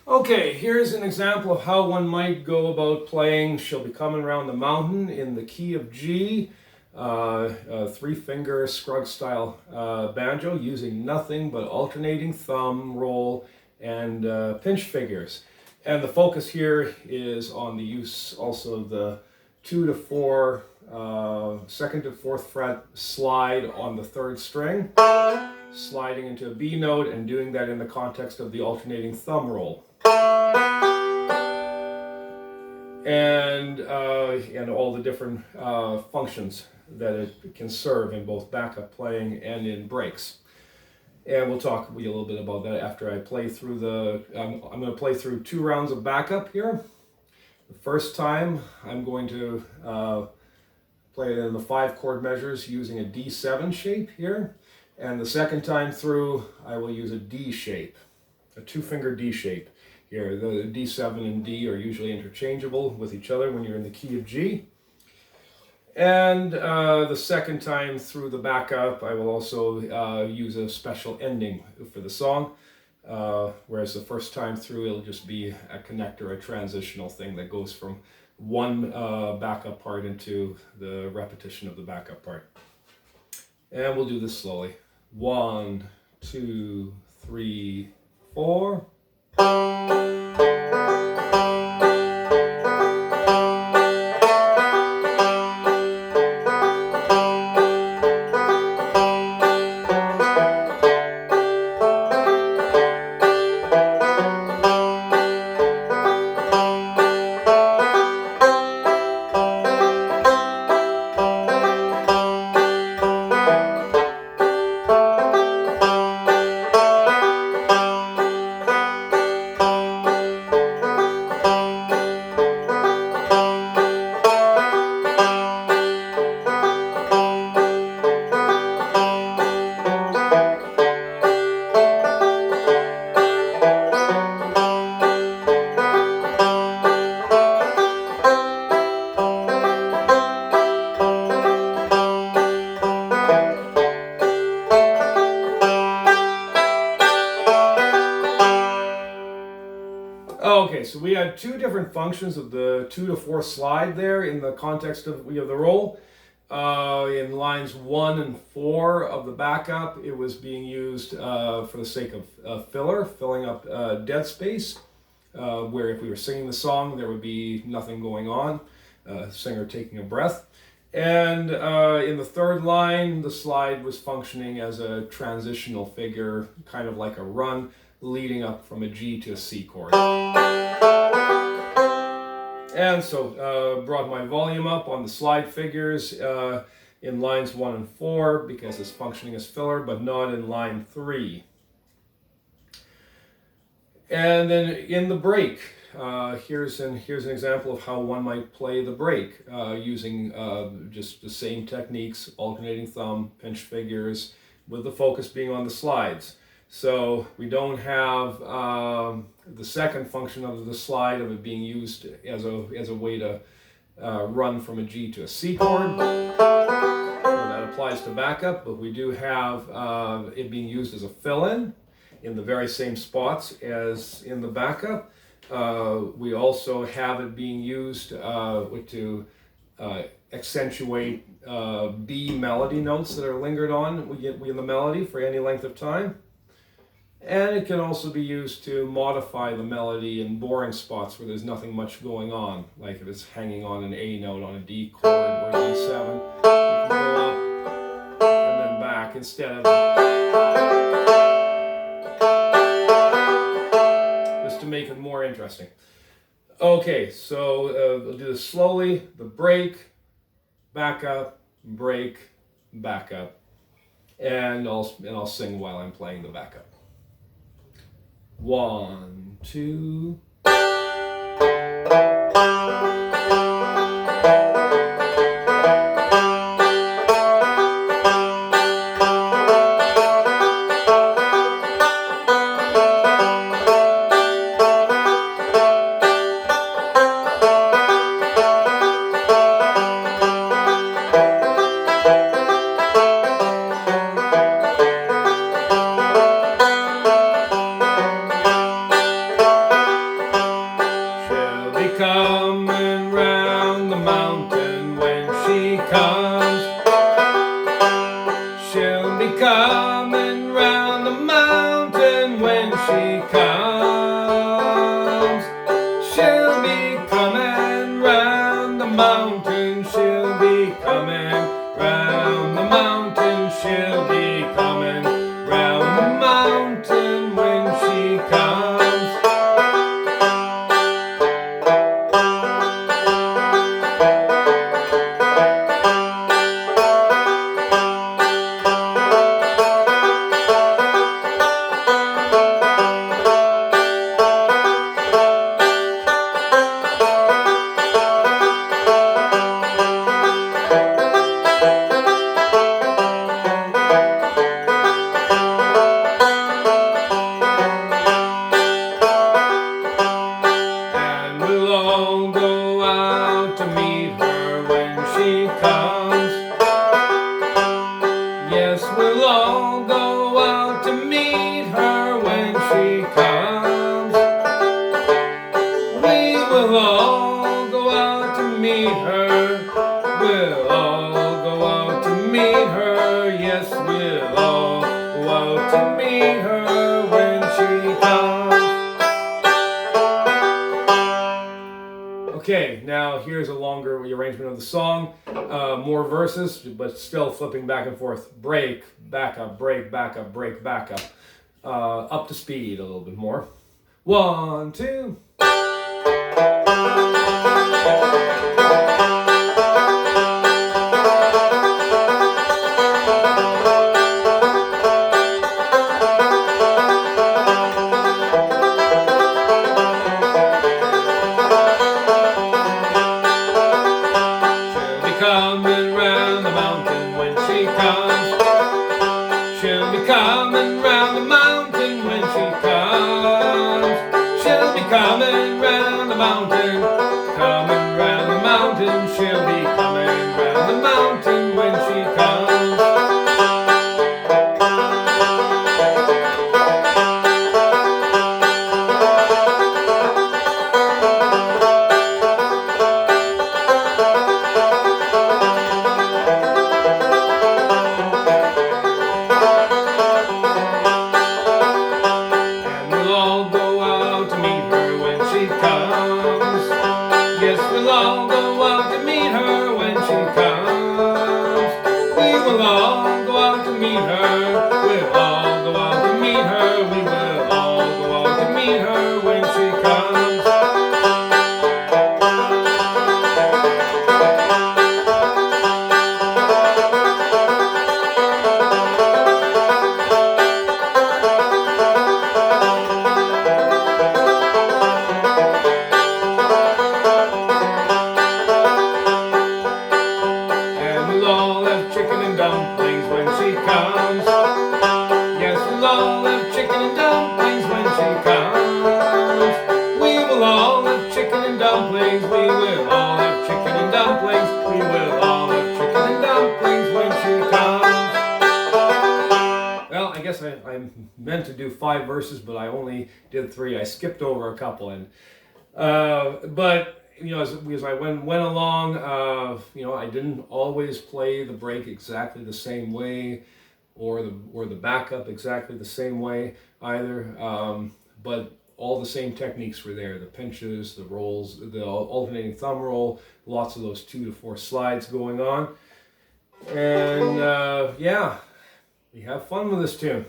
Okay, here's an example of how one might go about playing She'll Be Coming Round the Mountain in the key of G, a three-finger Scruggs style banjo using nothing but alternating thumb, roll, and pinch figures. And the focus here is on the use also of the 2 to 4, 2nd to 4th fret slide on the 3rd string, sliding into a B note and doing that in the context of the alternating thumb roll. And all the different functions that it can serve in both backup playing and in breaks. And we'll talk a little bit about that after I play through I'm going to play through 2 rounds of backup here. The first time I'm going to play in the 5 chord measures using a D7 shape here. And the second time through I will use a D shape, a 2-finger D shape. Here, the D7 and D are usually interchangeable with each other when you're in the key of G. And the second time through the backup, I will also use a special ending for the song, whereas the first time through, it'll just be a connector, a transitional thing that goes from one backup part into the repetition of the backup part. And we'll do this slowly. 1, 2, 3, 4. Okay, so we had 2 different functions of the 2 to 4 slide there in the context of the roll. In lines 1 and 4 of the backup, it was being used for the sake of filler, filling up dead space, where if we were singing the song, there would be nothing going on, singer taking a breath. And in the 3rd line, the slide was functioning as a transitional figure, kind of like a run, leading up from a G to a C chord. And so brought my volume up on the slide figures in lines 1 and 4 because it's functioning as filler, but not in line 3. And then in the break, here's an example of how one might play the break using just the same techniques, alternating thumb, pinch figures, with the focus being on the slides. So we don't have the second function of the slide of it being used as a way to run from a G to a C chord. So that applies to backup, but we do have it being used as a fill-in the very same spots as in the backup. We also have it being used to accentuate B melody notes that are lingered on in the melody for any length of time. And it can also be used to modify the melody in boring spots where there's nothing much going on, like if it's hanging on an A note on a D chord or a D7, you can go up and then back instead of just to make it more interesting. Okay, so we'll do this slowly. The break, back up, and I'll sing while I'm playing the backup. 1, 2. now here's a longer arrangement of the song, more verses, but still flipping back and forth. Break, back up, break, back up, break, back up. Up to speed a little bit more. 1, 2. Coming round the mountain when she comes. She'll be coming round the mountain when she comes. She'll be coming round the mountain, coming round the mountain. She'll be coming round the mountain when she comes. Yes, we'll all go out to meet her when she comes. We will all go out to meet her. We'll all go out to meet her. We will all go out to meet her when she comes. Yes, we'll all have chicken and dumplings when she comes. We will all have chicken and dumplings. We will all have chicken and dumplings. We will all have chicken and dumplings when she comes. Well, I guess I meant to do 5 verses, but I only did 3. I skipped over a couple, and but you know, as I went along, you know, I didn't always play the break exactly the same way, or the backup exactly the same way either. But all the same techniques were there: the pinches, the rolls, the alternating thumb roll, lots of those 2 to 4 slides going on, and yeah, we have fun with this tune.